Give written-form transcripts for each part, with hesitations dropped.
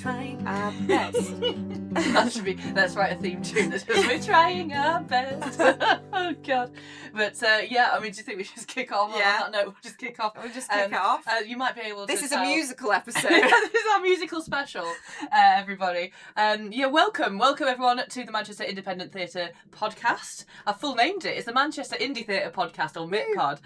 trying our best. Let's write a theme tune that says we're trying our best. Oh god. But yeah, I mean, do you think we should just kick off? Yeah. On that note, we'll just kick off. We'll just kick it off. You might be able to This is a musical episode. This is our musical special, everybody. Yeah, welcome everyone to the Manchester Independent Theatre Podcast. I've full named it. It's the Manchester Indie Theatre Podcast, or MITPod.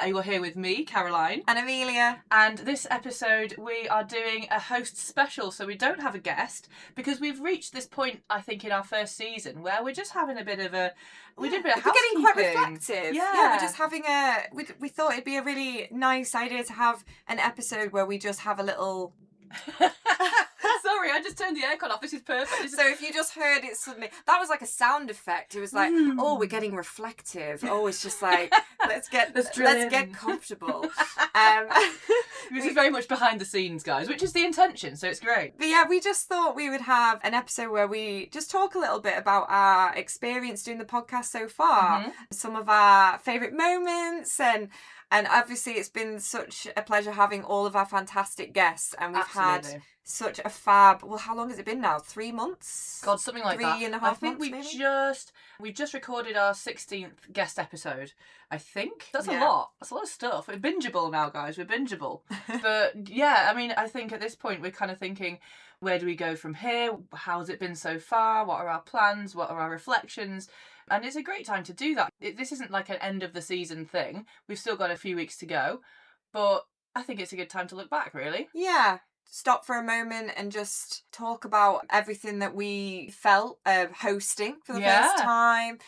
You're here with me, Caroline. And Amelia. And this episode we are doing a host special, so we don't have a guest, because we've reached this point, I think, in our first season where we're just having a bit of a... We did a bit of housekeeping. We're getting quite reflective. Yeah, we're just having we thought it'd be a really nice idea to have an episode where we just have a little... Sorry, I just turned the aircon off. This is perfect. So if you just heard it suddenly, that was like a sound effect. It was like, oh, we're getting reflective. Oh, it's just like, let's get comfortable. This is very much behind the scenes, guys, which is the intention, so it's great. But yeah, we just thought we would have an episode where we just talk a little bit about our experience doing the podcast so far, some of our favourite moments, and obviously it's been such a pleasure having all of our fantastic guests, and we've had such a fab... Well, how long has it been now? 3 months? God, something like that. 3.5 months, I think we've just recorded our 16th guest episode, I think. That's a lot. That's a lot of stuff. We're bingeable now, guys. We're bingeable. But yeah, I mean, I think at this point we're kind of thinking, where do we go from here? How's it been so far? What are our plans? What are our reflections? And it's a great time to do that. This isn't like an end of the season thing. We've still got a few weeks to go. But I think it's a good time to look back, really. Yeah. Stop for a moment and just talk about everything that we felt hosting for the first time.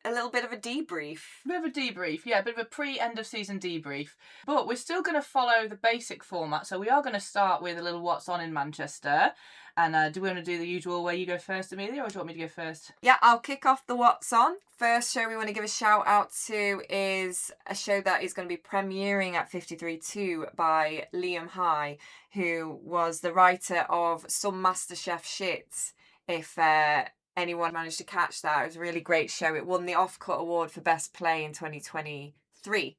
A little bit of a debrief. A bit of a pre-end of season debrief. But we're still going to follow the basic format. So we are going to start with a little what's on in Manchester. And do we want to do the usual where you go first, Amelia, or do you want me to go first? Yeah, I'll kick off the what's on. First show we want to give a shout out to is a show that is going to be premiering at 53.2 by Liam High, who was the writer of some MasterChef shit. If anyone managed to catch that, it was a really great show. It won the Offcut Award for Best Play in 2023.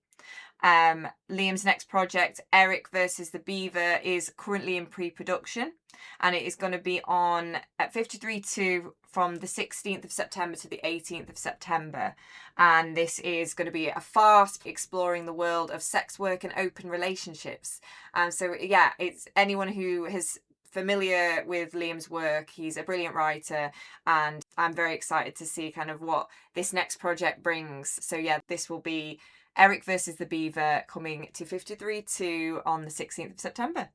Liam's next project, Eric versus the Beaver, is currently in pre-production, and it is going to be on at 53.2 from the 16th of September to the 18th of September. And this is going to be a farce exploring the world of sex work and open relationships. So yeah, it's anyone who is familiar with Liam's work. He's a brilliant writer, and I'm very excited to see kind of what this next project brings. So yeah, this will be Eric versus the Beaver, coming to 53.2 on the 16th of September.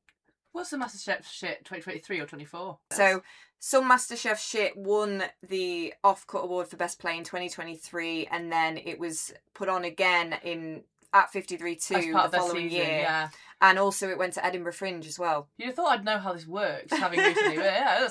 What's the MasterChef shit, 2023 or 24? So, Some MasterChef shit won the Offcut Award for Best Play in 2023, and then it was put on again at 53.2 the following year. Yeah. And also it went to Edinburgh Fringe as well. You'd have thought I'd know how this works, having recently. But yeah,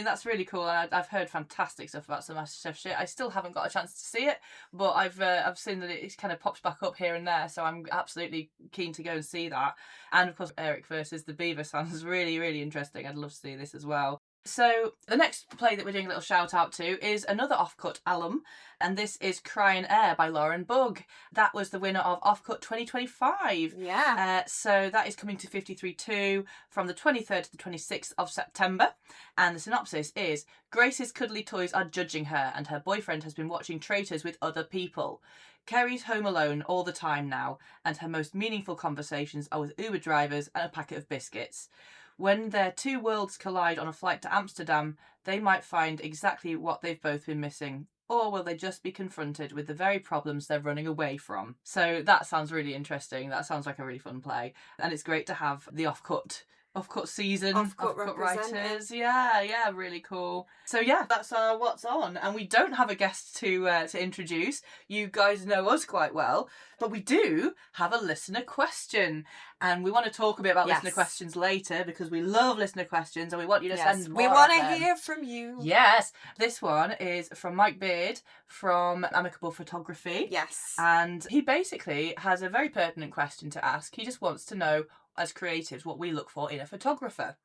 that's really cool. And I've heard fantastic stuff about some MasterChef shit. I still haven't got a chance to see it, but I've seen that it kind of pops back up here and there. So I'm absolutely keen to go and see that. And of course, Eric versus the Beaver sounds really, really interesting. I'd love to see this as well. So the next play that we're doing a little shout out to is another Offcut alum, and this is Cry and Air by Lauren Bugg. That was the winner of Offcut 2025. Yeah. So that is coming to 53.2 from the 23rd to the 26th of September. And the synopsis is: Grace's cuddly toys are judging her, and her boyfriend has been watching Traitors with other people. Kerry's home alone all the time now, and her most meaningful conversations are with Uber drivers and a packet of biscuits. When their two worlds collide on a flight to Amsterdam, they might find exactly what they've both been missing. Or will they just be confronted with the very problems they're running away from? So that sounds really interesting. That sounds like a really fun play. And it's great to have the Offcut season, Offcut writers. Yeah, really cool. So yeah, that's our what's on. And we don't have a guest to introduce. You guys know us quite well, but we do have a listener question. And we want to talk a bit about listener questions later, because we love listener questions and we want you to send more. We want to hear from you. Yes. This one is from Mike Beard from Amicable Photography. Yes. And he basically has a very pertinent question to ask. He just wants to know, as creatives, what we look for in a photographer.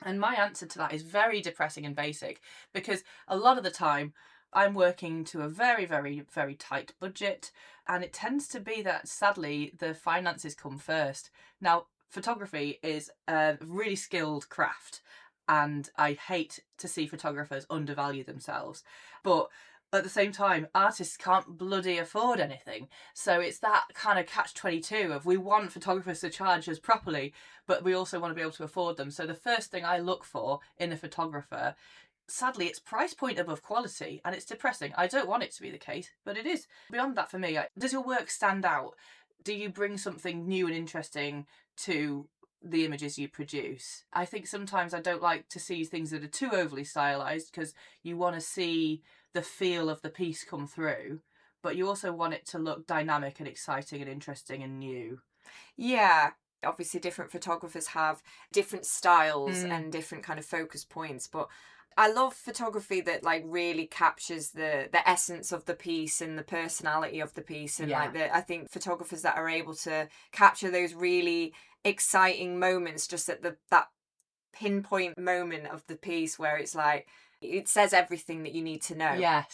And my answer to that is very depressing and basic, because a lot of the time I'm working to a very, very, very tight budget, and it tends to be that, sadly, the finances come first. Now, photography is a really skilled craft, and I hate to see photographers undervalue themselves. But at the same time, artists can't bloody afford anything. So it's that kind of catch-22 of we want photographers to charge us properly, but we also want to be able to afford them. So the first thing I look for in a photographer, sadly, it's price point above quality, and it's depressing. I don't want it to be the case, but it is. Beyond that, for me, does your work stand out? Do you bring something new and interesting to the images you produce? I think sometimes I don't like to see things that are too overly stylized, because you want to see the feel of the piece come through, but you also want it to look dynamic and exciting and interesting and new. Yeah. Obviously, different photographers have different styles and different kind of focus points, but I love photography that like really captures the essence of the piece and the personality of the piece, and I think photographers that are able to capture those really exciting moments just at that pinpoint moment of the piece where it's like it says everything that you need to know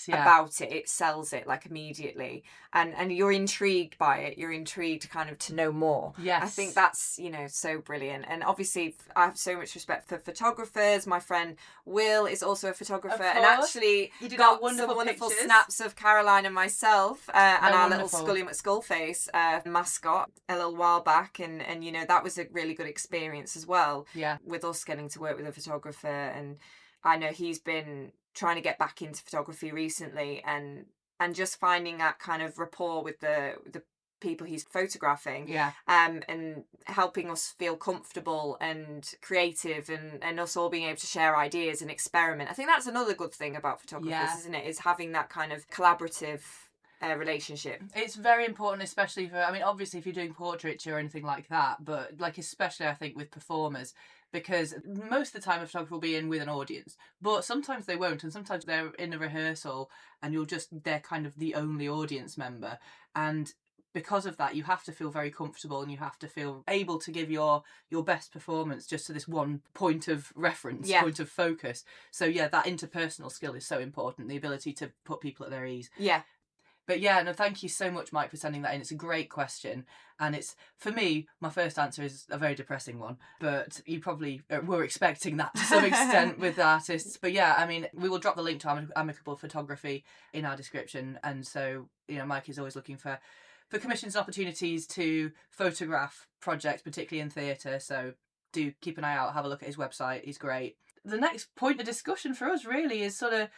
about it. It sells it like immediately, and you're intrigued by it. You're intrigued kind of to know more. Yes, I think that's so brilliant. And obviously I have so much respect for photographers. My friend Will is also a photographer, and actually he did got wonderful some wonderful pictures. snaps of Caroline and myself and our wonderful. little Scully McSkullface mascot a little while back, and that was a really good experience as well. Yeah, with us getting to work with a photographer. And I know he's been trying to get back into photography recently, and just finding that kind of rapport with the people he's photographing, and helping us feel comfortable and creative, and us all being able to share ideas and experiment. I think that's another good thing about photographers, isn't it? Is having that kind of collaborative relationship. It's very important, especially for, I mean, obviously if you're doing portraiture or anything like that, but like especially I think with performers, because most of the time a photographer will be in with an audience, but sometimes they won't, and sometimes they're in a rehearsal and they're kind of the only audience member, and because of that you have to feel very comfortable and you have to feel able to give your best performance just to this one point of reference, point of focus. So that interpersonal skill is so important, the ability to put people at their ease. But thank you so much, Mike, for sending that in. It's a great question. And it's, for me, my first answer is a very depressing one. But you probably were expecting that to some extent with artists. But I mean, we will drop the link to Amicable Photography in our description. And so, Mike is always looking for commissions and opportunities to photograph projects, particularly in theatre. So do keep an eye out, have a look at his website. He's great. The next point of discussion for us really is sort of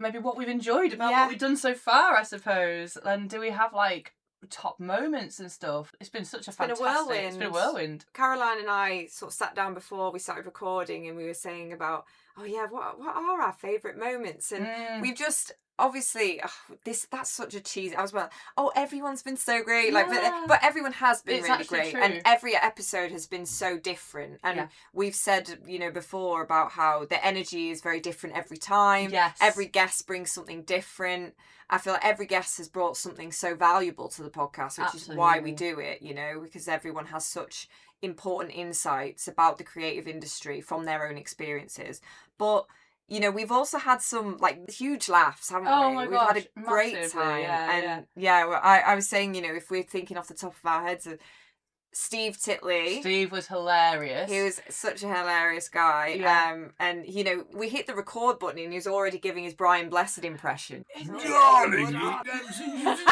maybe what we've enjoyed about what we've done so far, I suppose. And do we have like top moments and stuff? It's been such a fantastic... It's been a whirlwind. Caroline and I sort of sat down before we started recording, and we were saying about, what are our favourite moments? And we've just... Obviously, that's such a cheesy. I was like, everyone's been so great. Like, but everyone has been really great, true. And every episode has been so different. And we've said, before about how the energy is very different every time. Yes. Every guest brings something different. I feel like every guest has brought something so valuable to the podcast, which is why we do it. Because everyone has such important insights about the creative industry from their own experiences, but. We've also had some like huge laughs, haven't we? My We've gosh, had a great massively, time. I was saying, if we're thinking off the top of our heads of Steve Titley. Steve was hilarious. He was such a hilarious guy. Yeah. And we hit the record button and he was already giving his Brian Blessed impression. Darling,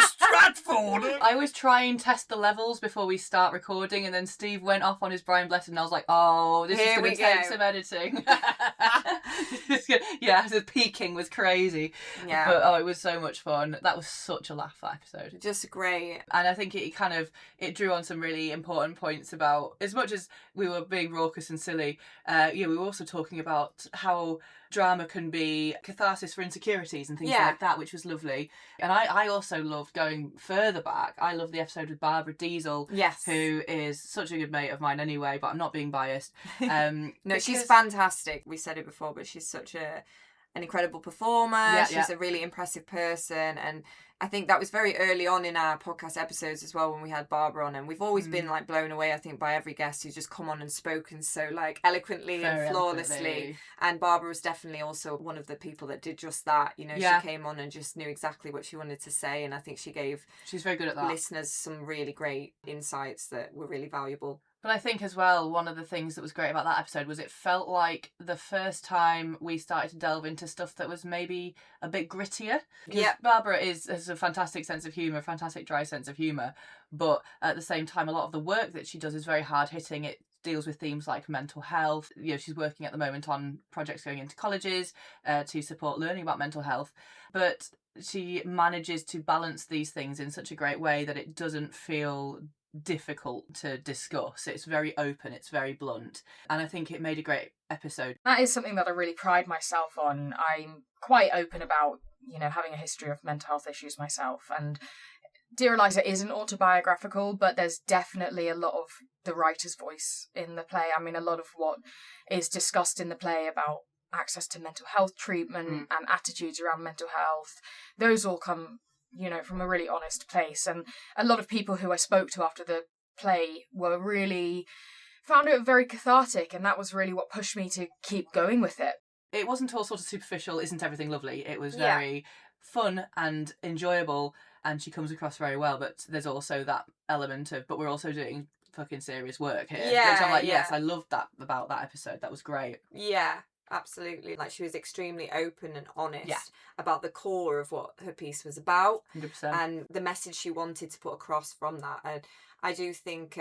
Stratford. I always try and test the levels before we start recording, and then Steve went off on his Brian Blessed, and I was like, this is going to take some editing. The peaking was crazy. Yeah. But it was so much fun. That was such a laugh, that episode. Just great. And I think it drew on some really important points about, as much as we were being raucous and silly, we were also talking about how drama can be catharsis for insecurities and things like that, which was lovely. And I also loved going further back. I love the episode with Barbara Diesel, who is such a good mate of mine anyway, but I'm not being biased. No, she's fantastic. We said it before, but she's such an incredible performer. She's a really impressive person, and I think that was very early on in our podcast episodes as well when we had Barbara on, and we've always been like blown away, I think, by every guest who's just come on and spoken so like eloquently and flawlessly. And Barbara was definitely also one of the people that did just that. She came on and just knew exactly what she wanted to say, and I think she's very good at that. Listeners some really great insights that were really valuable. But I think as well, one of the things that was great about that episode was it felt like the first time we started to delve into stuff that was maybe a bit grittier. Because Barbara has a fantastic sense of humour, fantastic dry sense of humour, but at the same time, a lot of the work that she does is very hard hitting. It deals with themes like mental health. She's working at the moment on projects going into colleges to support learning about mental health, but she manages to balance these things in such a great way that it doesn't feel difficult to discuss. It's very open, it's very blunt, and I think it made a great episode. That is something that I really pride myself on. I'm quite open about, having a history of mental health issues myself, and Dear Eliza isn't autobiographical, but there's definitely a lot of the writer's voice in the play. I mean, a lot of what is discussed in the play about access to mental health treatment and attitudes around mental health, those all come from a really honest place. And a lot of people who I spoke to after the play found it very cathartic, and that was really what pushed me to keep going with it. It wasn't all sort of superficial, isn't everything lovely? It was very fun and enjoyable, and she comes across very well, but there's also that element of, but we're also doing fucking serious work here. Which I'm like, yes, I loved that about that episode. That was great. Yeah. Absolutely. Like, she was extremely open and honest about the core of what her piece was about 100%. and the message she wanted to put across from that. And I do think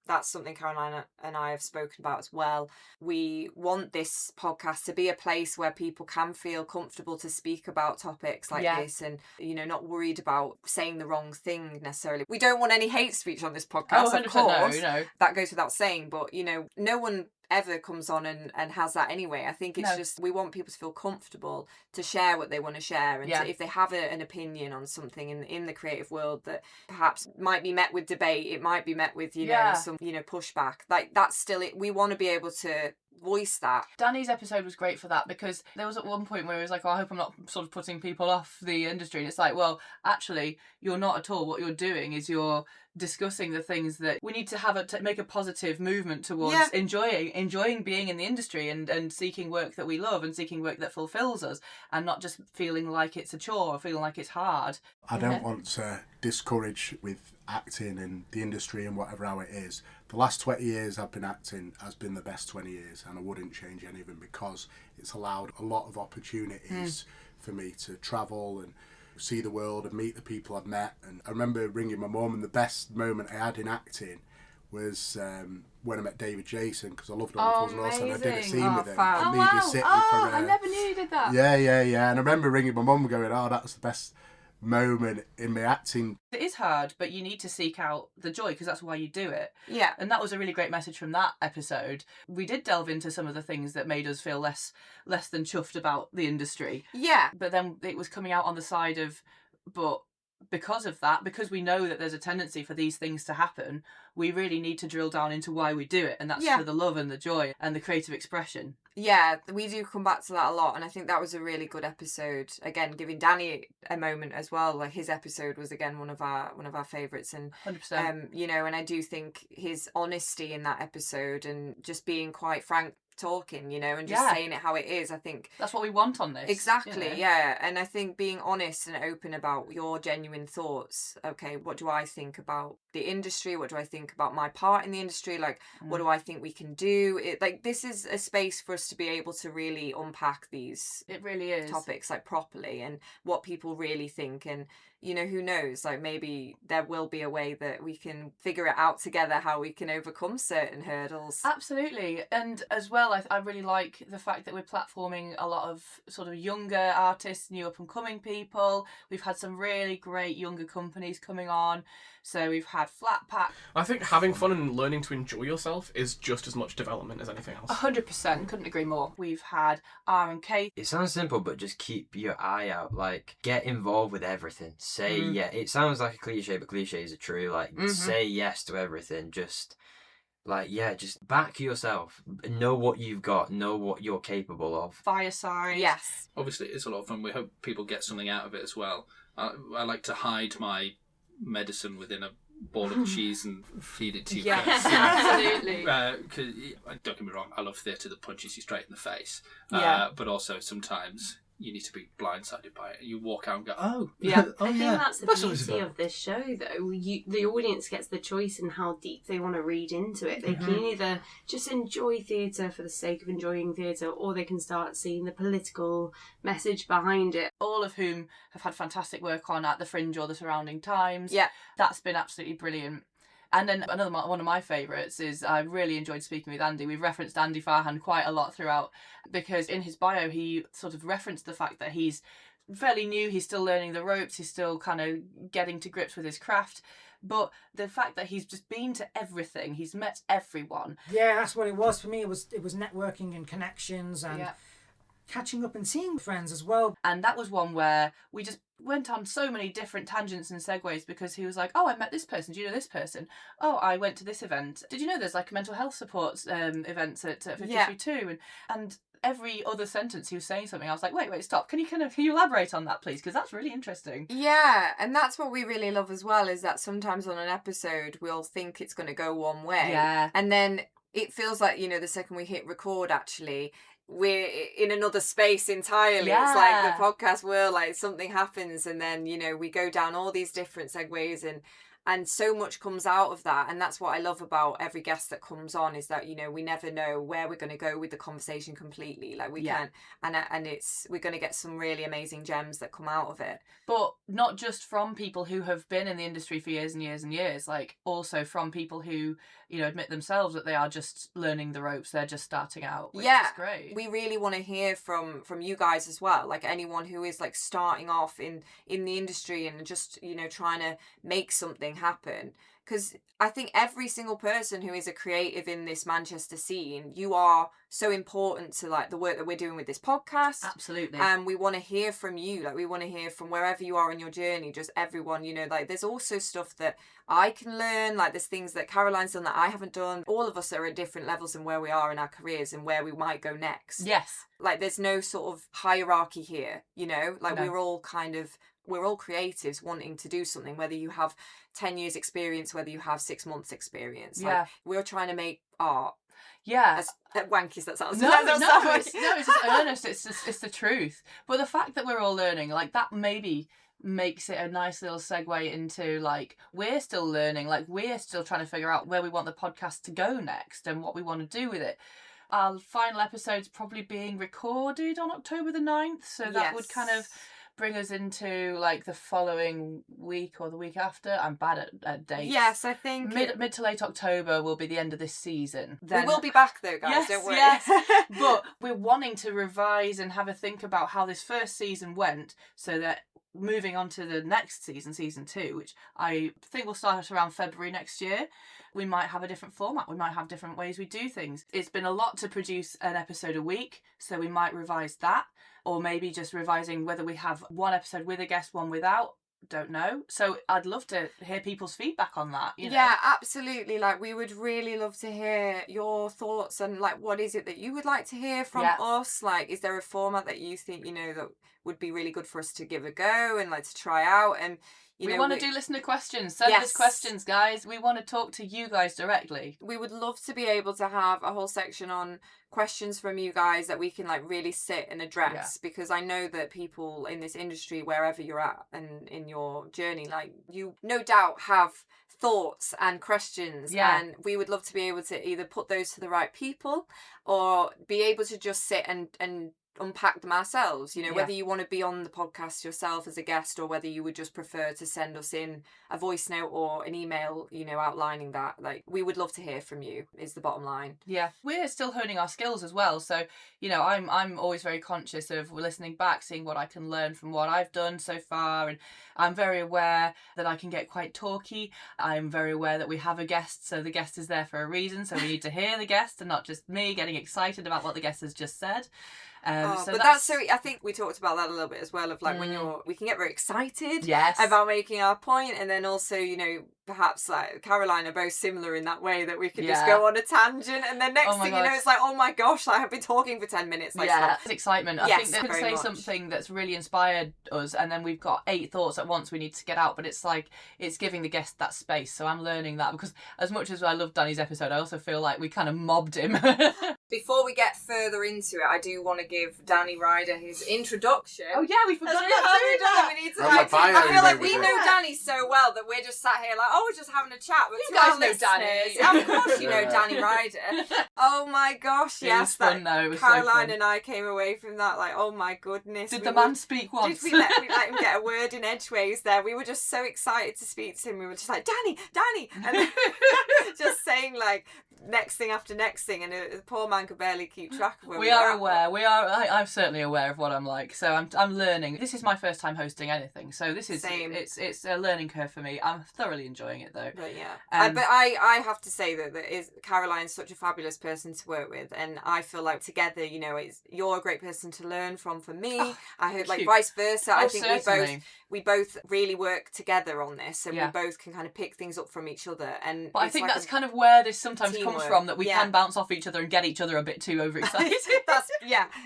that's something Caroline and I have spoken about as well. We want this podcast to be a place where people can feel comfortable to speak about topics like this and, not worried about saying the wrong thing necessarily. We don't want any hate speech on this podcast, of course. No. That goes without saying, but, no one ever comes on and has that anyway. I think it's just, we want people to feel comfortable to share what they want to share, and to, if they have an opinion on something in the creative world that perhaps might be met with debate, it might be met with some pushback, like that's still it. We want to be able to voice that. Danny's episode was great for that, because there was at one point where it was like, I hope I'm not sort of putting people off the industry, and it's like, well, actually you're not at all. What you're doing is you're discussing the things that we need to have to make a positive movement towards enjoying being in the industry and seeking work that we love and seeking work that fulfills us, and not just feeling like it's a chore or feeling like it's hard. I don't want to discourage with acting and the industry and whatever how it is. The last 20 years I've been acting has been the best 20 years, and I wouldn't change any of them, because it's allowed a lot of opportunities for me to travel and see the world and meet the people I've met. And I remember ringing my mum, and the best moment I had in acting was when I met David Jason, because I loved all the Fools and Horses, and I did a scene with him. I never knew you did that. Yeah. And I remember ringing my mum going, that's the best moment in my acting. It is hard, but you need to seek out the joy, because that's why you do it. Yeah. And that was a really great message from that episode. We did delve into some of the things that made us feel less than chuffed about the industry. Yeah. But then it was coming out on the side of, but because of that, because we know that there's a tendency for these things to happen, we really need to drill down into why we do it, and that's for the love and the joy and the creative expression. Yeah, we do come back to that a lot, and I think that was a really good episode. Again, giving Danny a moment as well. Like, his episode was again one of our favourites, and 100%. And I do think his honesty in that episode and just being quite frank talking, and just saying it how it is. I think that's what we want on this. Exactly, yeah. And I think being honest and open about your genuine thoughts. Okay, what do I think about the industry? What do I think about my part in the industry? Like, what do I think we can do? This is a space for us to be able to really unpack these. It really is. Topics like properly, and what people really think, and who knows, like maybe there will be a way that we can figure it out together, how we can overcome certain hurdles. Absolutely. And as well, I really like the fact that we're platforming a lot of sort of younger artists, new up and coming people. We've had some really great younger companies coming on. So we've had Flat Pack. I think having fun and learning to enjoy yourself is just as much development as anything else. 100%. Couldn't agree more. We've had R&K. It sounds simple, but just keep your eye out. Like, get involved with everything. Say it sounds like a cliche, but cliches are true. Like, say yes to everything. Just back yourself. Know what you've got. Know what you're capable of. Fireside. Yes. Obviously, it's a lot of fun. We hope people get something out of it as well. I like to hide my medicine within a ball of cheese and feed it to you. Yes, absolutely. Don't get me wrong, I love theatre that punches you straight in the face. But also sometimes you need to be blindsided by it. You walk out and go, oh, Yeah. oh, I think yeah. that's the what it's beauty about. of this show, though. The audience gets the choice in how deep they want to read into it. They can either just enjoy theatre for the sake of enjoying theatre, or they can start seeing the political message behind it. All of whom have had fantastic work on At the Fringe or the Surrounding Times. Yeah. That's been absolutely brilliant. And then another one of my favourites is I really enjoyed speaking with Andy. We've referenced Andy Farhan quite a lot throughout, because in his bio he sort of referenced the fact that he's fairly new, he's still learning the ropes, he's still kind of getting to grips with his craft. But the fact that he's just been to everything, he's met everyone. Yeah, that's what it was for me. It was networking and connections and catching up and seeing friends as well. And that was one where we just went on so many different tangents and segues, because he was like, oh, I met this person, do you know this person? Oh, I went to this event. Did you know there's like mental health support events at 53.2? And every other sentence he was saying something, I was like, wait, stop. Can you elaborate on that, please? Because that's really interesting. Yeah, and that's what we really love as well, is that sometimes on an episode we'll think it's going to go one way. Yeah. And then it feels like, the second we hit record, actually, we're in another space entirely. Yeah. It's like the podcast world, like something happens and then, we go down all these different segues and so much comes out of that. And that's what I love about every guest that comes on, is that, we never know where we're going to go with the conversation completely. Like we can, and we're going to get some really amazing gems that come out of it. But not just from people who have been in the industry for years and years and years, like also from people who, admit themselves that they are just learning the ropes, they're just starting out, which is great. We really want to hear from you guys as well, like anyone who is like starting off in the industry and just, trying to make something happen. Because I think every single person who is a creative in this Manchester scene, you are so important to like the work that we're doing with this podcast. Absolutely. And we want to hear from you. Like we want to hear from wherever you are in your journey, just everyone, like there's also stuff that I can learn. Like there's things that Caroline's done that I haven't done. All of us are at different levels in where we are in our careers and where we might go next. Yes. Like there's no sort of hierarchy here, like No. we're all creatives wanting to do something, whether you have 10 years experience, whether you have 6 months experience. Yeah. Like, we're trying to make art. Yeah. As wanky as that sounds. No, That sounds like- it's just earnest. It's the truth. But the fact that we're all learning, like that maybe makes it a nice little segue into like we're still learning, like we're still trying to figure out where we want the podcast to go next and what we want to do with it. Our final episode's probably being recorded on October the 9th, so that would kind of bring us into like the following week or the week after. I'm bad at dates. Yes, I think mid to late October will be the end of this season. we will be back though, guys. Yes, don't worry. yes. But we're wanting to revise and have a think about how this first season went, so that moving on to the next season, season 2, which I think will start around February next year, we might have a different format. We might have different ways we do things. It's been a lot to produce an episode a week, so we might revise that, or maybe just revising whether we have one episode with a guest, one without. Don't know. So I'd love to hear people's feedback on that. Yeah, absolutely. Like we would really love to hear your thoughts and like what is it that you would like to hear from us? Like, is there a format that you think that would be really good for us to give a go and like to try out? And we want to do listener questions. Send us questions, guys. We want to talk to you guys directly. We would love to be able to have a whole section on questions from you guys that we can like really sit and address, because I know that people in this industry, wherever you're at and in your journey, like you no doubt have thoughts and questions, and we would love to be able to either put those to the right people or be able to just sit and unpack them ourselves, whether you want to be on the podcast yourself as a guest or whether you would just prefer to send us in a voice note or an email, outlining that. Like, we would love to hear from you is the bottom line. Yeah, we're still honing our skills as well, so I'm always very conscious of listening back, seeing what I can learn from what I've done so far, and I'm very aware that I can get quite talky. I'm very aware that we have a guest, so the guest is there for a reason, so we need to hear the guest and not just me getting excited about what the guest has just said. But that's so. I think we talked about that a little bit as well. Of like when we can get very excited about making our point, and then also perhaps like Caroline are both similar in that way that we could just go on a tangent, and then next thing it's like, oh my gosh, like, I've been talking for 10 minutes. Like, it's excitement. I think they could say something that's really inspired us, and then we've got 8 thoughts at once we need to get out. But it's like it's giving the guest that space. So I'm learning that, because as much as I love Danny's episode, I also feel like we kind of mobbed him. Before we get further further into it, I do want to give Danny Ryder his introduction. Oh yeah, we forgot That's about what doing we that. need to Oh, my bio I feel like maybe. we know Danny so well that we're just sat here like, oh, we're just having a chat. But You to our guys know Danny. listeners, of course you know Yeah. Danny Ryder. Oh my gosh, It yes. was fun though. It was so Caroline fun. and I came away from that like, oh my goodness. Did we the were- man speak once? Did we let him get a word in edgeways there? We were just so excited to speak to him. We were just like, Danny, and just saying like next thing after next thing, and the poor man could barely keep track of where We were are at. aware. I'm certainly aware of what I'm like. So I'm learning. This is my first time hosting anything. So this is Same. It's a learning curve for me. I'm thoroughly enjoying it though. But yeah, Um, I have to say that Caroline's such a fabulous person to work with, and I feel like together, you're a great person to learn from for me. I hope like cute. vice versa. I think certainly. we both really work together on this, and Yeah. we both can kind of pick things up from each other. And But I it's think like that's kind of where this sometimes comes teamwork. from, that we Yeah. can bounce off each other and get each other a bit too overexcited. That's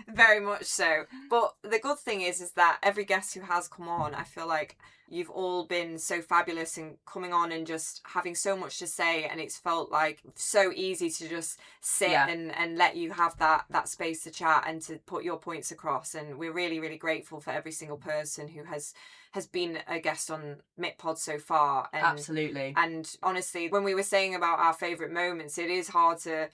very much so. But the good thing is that every guest who has come on, I feel like you've all been so fabulous in coming on and just having so much to say, and it's felt like so easy to just sit Yeah. and let you have that space to chat and to put your points across. And we're really, really grateful for every single person who has been a guest on MITPod so far. And, Absolutely. And honestly, when we were saying about our favourite moments, it is hard to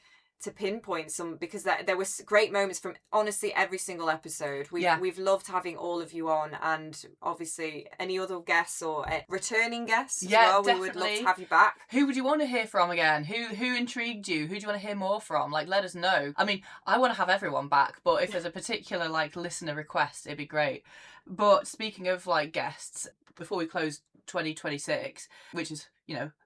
pinpoint some, because there was great moments from honestly every single episode. We've loved having all of you on, and obviously any other guests or returning guests as well. definitely. We would love to have you back. Who would you want to hear from again? Who intrigued you? Who do you want to hear more from? Like, let us know. I mean, I want to have everyone back, but if there's a particular like listener request, it'd be great. But speaking of like guests, before we close 2026, which is,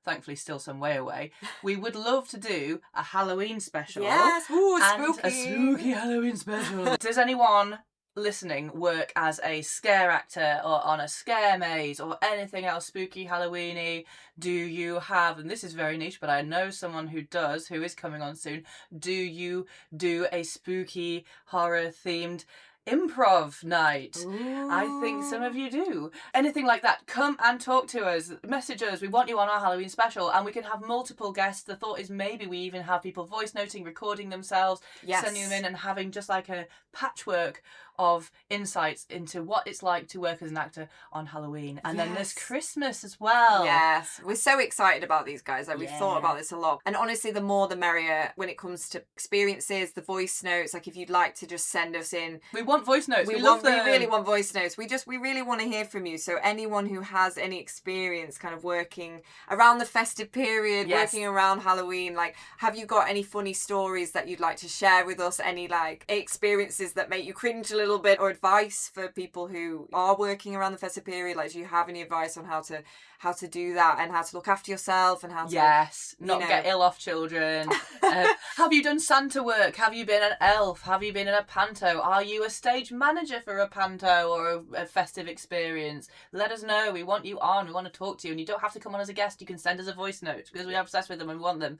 thankfully still some way away, we would love to do a Halloween special. Yes, ooh, and spooky. a spooky Halloween special. Does anyone listening work as a scare actor or on a scare maze or anything else spooky Halloweeny? Do you have, and this is very niche, but I know someone who does, who is coming on soon, do you do a spooky horror themed improv night? I think some of you do. Anything like that, come and talk to us, message us. We want you on our Halloween special, and we can have multiple guests. The thought is maybe we even have people voice noting, recording themselves, sending them in, and having just like a patchwork of insights into what it's like to work as an actor on Halloween. And then there's Christmas as well. Yes, we're so excited about these guys. Like, we've thought about this a lot, and honestly, the more the merrier when it comes to experiences, the voice notes. Like, if you'd like to just send us in, we want voice notes. We love them. We really want voice notes. We really want to hear from you. So anyone who has any experience kind of working around the festive period, working around Halloween, like, have you got any funny stories that you'd like to share with us? Any like experiences that make you cringe a little bit, or advice for people who are working around the festive period? Like, do you have any advice on how to do that, and how to look after yourself, and how to not get ill off children? Have you done Santa work? Have you been an elf? Have you been in a panto? Are you a stage manager for a panto or a festive experience? Let us know. We want you on. We want to talk to you, and you don't have to come on as a guest. You can send us a voice note, because we're obsessed with them and we want them.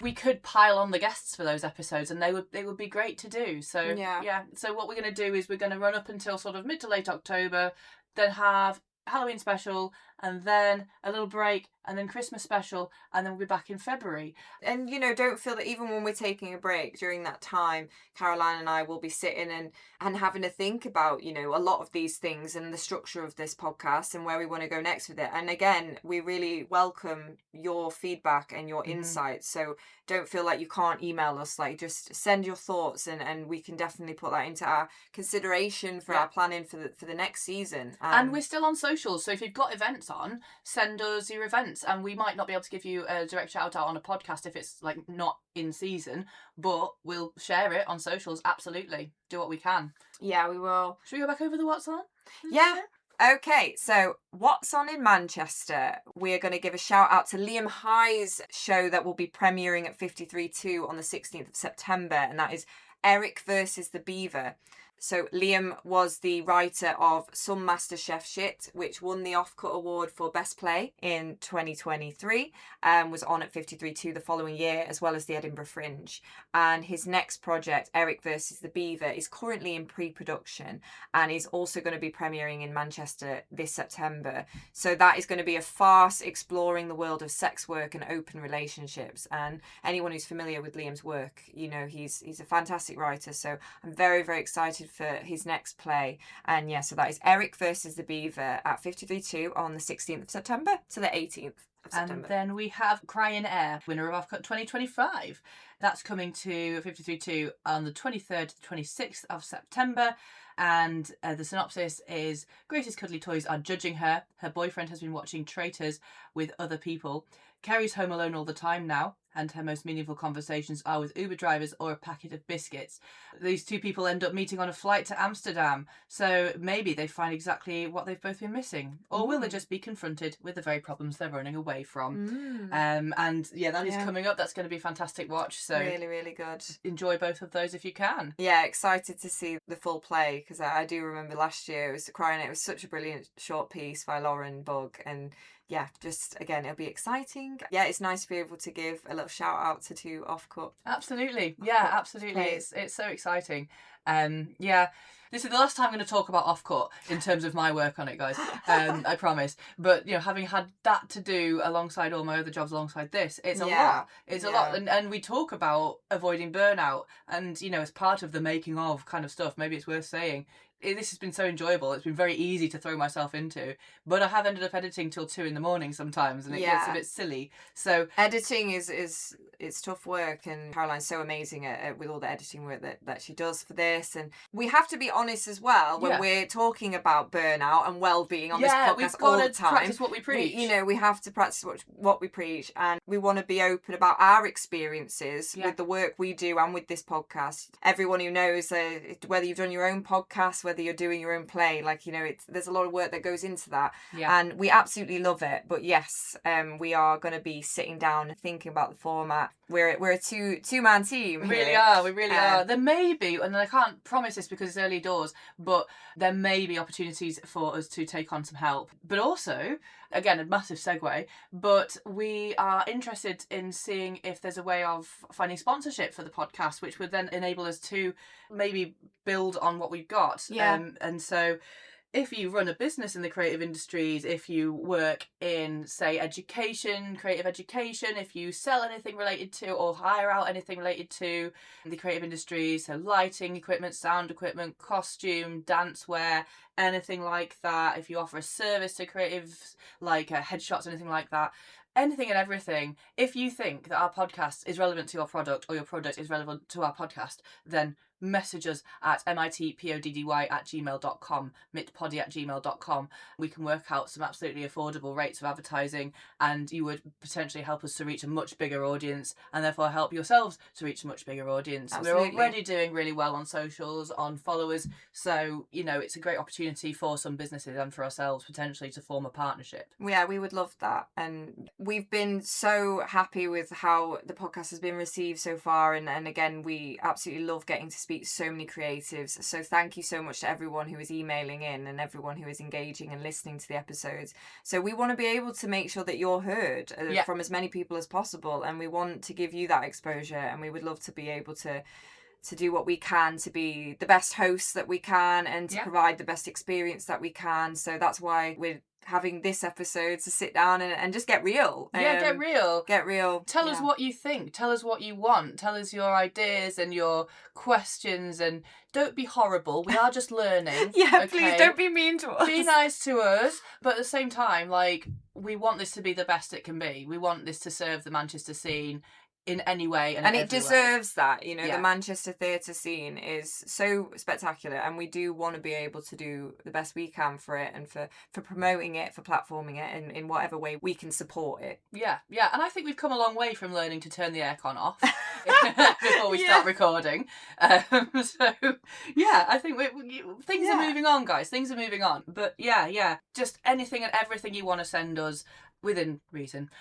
We could pile on the guests for those episodes, and they would be great to do. So So what we're going to do is we're going to run up until sort of mid to late October, then have Halloween special, and then a little break, and then Christmas special, and then we'll be back in February. And don't feel that even when we're taking a break during that time, Caroline and I will be sitting and having to think about a lot of these things and the structure of this podcast and where we want to go next with it. And again, we really welcome your feedback and your insights, so don't feel like you can't email us. Like, just send your thoughts, and we can definitely put that into our consideration for our planning for the next season. And we're still on socials, so if you've got events on, send us your events, and we might not be able to give you a direct shout out on a podcast if it's like not in season, but we'll share it on socials. Absolutely, do what we can. Yeah, we will. Should we go back over the what's on? Yeah. Okay, so what's on in Manchester? We're going to give a shout out to Liam High's show that will be premiering at 53.2 on the 16th of September, and that is Eric versus the Beaver. So Liam was the writer of Some MasterChef Shit, which won the Offcut Award for Best Play in 2023, and was on at 53.2 the following year, as well as the Edinburgh Fringe. And his next project, Eric versus the Beaver, is currently in pre-production and is also going to be premiering in Manchester this September. So that is going to be a farce exploring the world of sex work and open relationships. And anyone who's familiar with Liam's work, you know, he's a fantastic writer. So I'm very, very excited for his next play. And yeah, so that is Eric versus the Beaver at 53.2 on the 16th of September to the 18th of September. And then we have Caroline and Amelia, winner of Offcut 2025. That's coming to 53.2 on the 23rd to the 26th of September. And the synopsis is: Grace's cuddly toys are judging her. Her boyfriend has been watching Traitors with other people. Carrie's home alone all the time now, and her most meaningful conversations are with Uber drivers or a packet of biscuits. These two people end up meeting on a flight to Amsterdam, so maybe they find exactly what they've both been missing. Or will they just be confronted with the very problems they're running away from? And yeah, that is coming up. That's going to be a fantastic watch. So really, really good. Enjoy both of those if you can. Yeah, excited to see the full play, because I do remember last year it was Crying. It was such a brilliant short piece by Lauren Bugg, and yeah, just again, it'll be exciting. Yeah, it's nice to be able to give a little shout out to two Offcut. Absolutely. Yeah, absolutely. It's so exciting. Yeah, this is the last time I'm going to talk about Offcut in terms of my work on it, guys. I promise. But, you know, having had that to do alongside all my other jobs alongside this, it's a lot. It's a lot. And we talk about avoiding burnout, and, you know, as part of the making of kind of stuff, maybe it's worth saying, this has been so enjoyable. It's been very easy to throw myself into, but I have ended up editing till 2 a.m. sometimes, and it gets a bit silly. So editing is it's tough work, and Caroline's so amazing at with all the editing work that she does for this. And we have to be honest as well when we're talking about burnout and well-being on this podcast all the time. Practice what we preach. We have to practice what we preach, and we want to be open about our experiences with the work we do and with this podcast. Everyone who knows whether you've done your own podcast, whether you're doing your own play, like, you know, there's a lot of work that goes into that, and we absolutely love it. But yes, we are going to be sitting down and thinking about the format. We're a two-man team. We really are. There may be, and I can't promise this because it's early doors, but there may be opportunities for us to take on some help. But also, again, a massive segue, but we are interested in seeing if there's a way of finding sponsorship for the podcast, which would then enable us to maybe build on what we've got. And so if you run a business in the creative industries, if you work in, say, creative education, if you sell anything related to or hire out anything related to the creative industries, so lighting equipment, sound equipment, costume, dancewear, anything like that, if you offer a service to creatives like headshots, anything like that, anything and everything, if you think that our podcast is relevant to your product or your product is relevant to our podcast, then message us at mitpoddy@gmail.com, mitpoddy@gmail.com. We can work out some absolutely affordable rates of advertising, and you would potentially help us to reach a much bigger audience, and therefore help yourselves to reach a much bigger audience. Absolutely. We're already doing really well on socials, on followers, so, you know, it's a great opportunity for some businesses and for ourselves potentially to form a partnership. Yeah, we would love that. And we've been so happy with how the podcast has been received so far, and again, we absolutely love getting to speak to so many creatives. So thank you so much to everyone who is emailing in and everyone who is engaging and listening to the episodes. So we want to be able to make sure that you're heard from as many people as possible, and we want to give you that exposure, and we would love to be able to do what we can to be the best hosts that we can, and to provide the best experience that we can. So that's why we're having this episode, to sit down and just get real. Get real. Tell us what you think. Tell us what you want. Tell us your ideas and your questions, and don't be horrible. We are just learning. Please don't be mean to us. Be nice to us, but at the same time, like, we want this to be the best it can be. We want this to serve the Manchester scene in any way, and it deserves that. You know, the Manchester theatre scene is so spectacular, and we do want to be able to do the best we can for it, and for promoting it, for platforming it in whatever way we can support it. And I think we've come a long way from learning to turn the aircon off before we start recording. I think things are moving on, guys. Things are moving on. But just anything and everything you want to send us within reason,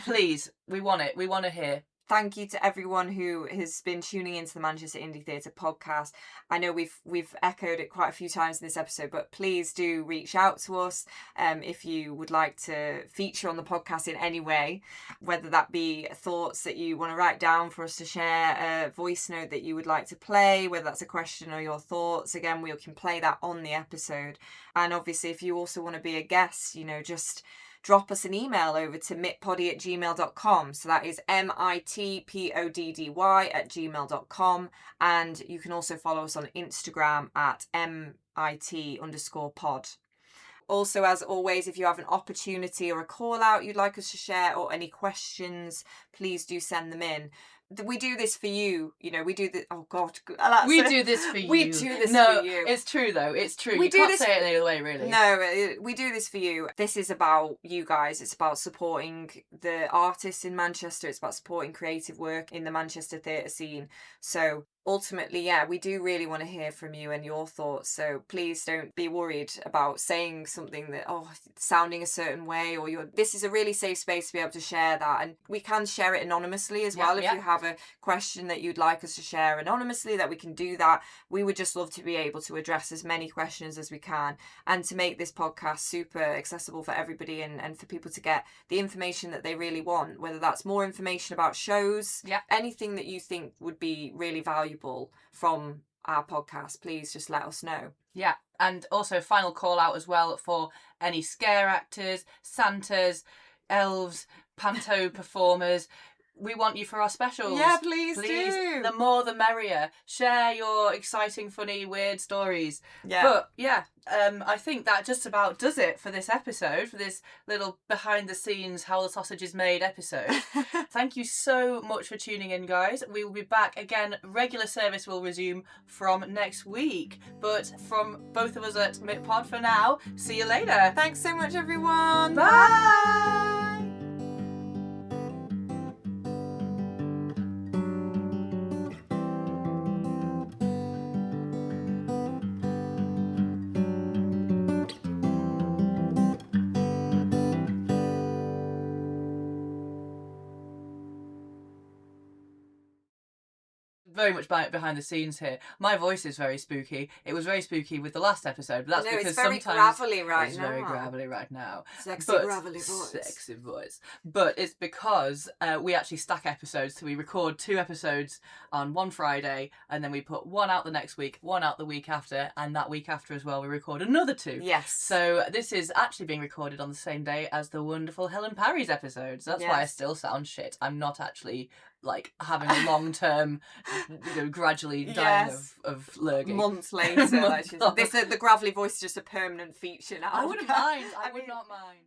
please. We want it. We want to hear. thank you to everyone who has been tuning into the Manchester Indie Theatre podcast. I know we've echoed it quite a few times in this episode, but please do reach out to us if you would like to feature on the podcast in any way, whether that be thoughts that you want to write down for us to share, a voice note that you would like to play, whether that's a question or your thoughts. Again, we can play that on the episode. And obviously, if you also want to be a guest, just drop us an email over to mitpoddy@gmail.com. So that is mitpoddy@gmail.com. And you can also follow us on Instagram at mit_pod. Also, as always, if you have an opportunity or a call out you'd like us to share or any questions, please do send them in. We do this for you, we do this. Oh God, we do this for you. We do this for you. It's true though. It's true. We You do can't this- say it the other way, really. No, we do this for you. This is about you guys. It's about supporting the artists in Manchester. It's about supporting creative work in the Manchester theatre scene. So ultimately, we do really want to hear from you and your thoughts. So please don't be worried about saying something that, sounding a certain way, or this is a really safe space to be able to share that. And we can share it anonymously as well. If you have a question that you'd like us to share anonymously, that we can do that. We would just love to be able to address as many questions as we can, and to make this podcast super accessible for everybody, and for people to get the information that they really want, whether that's more information about shows, anything that you think would be really valuable from our podcast, please just let us know. Yeah, and also final call out as well for any scare actors, Santas, elves, panto performers. We want you for our specials. Yeah, please do. The more the merrier. Share your exciting, funny, weird stories. Yeah. But I think that just about does it for this episode, for this little behind the scenes how the sausage is made episode. Thank you so much for tuning in, guys. We will be back again. Regular service will resume from next week. But from both of us at MITPod for now, see you later. Thanks so much, everyone. Bye. Very much behind the scenes here. My voice is very spooky. It was very spooky with the last episode, but that's because it's very sometimes gravelly right it's now. very gravelly right now. Sexy gravelly voice. Sexy voice. But it's because we actually stack episodes, so we record 2 episodes on one Friday, and then we put one out the next week, one out the week after, and that week after as well we record another 2. Yes. So this is actually being recorded on the same day as the wonderful Helen Parry's episodes. That's why I still sound shit. I'm not actually having a long-term, gradually dying of lurgy. Months later. The gravelly voice is just a permanent feature now. I wouldn't mind. I would not mind.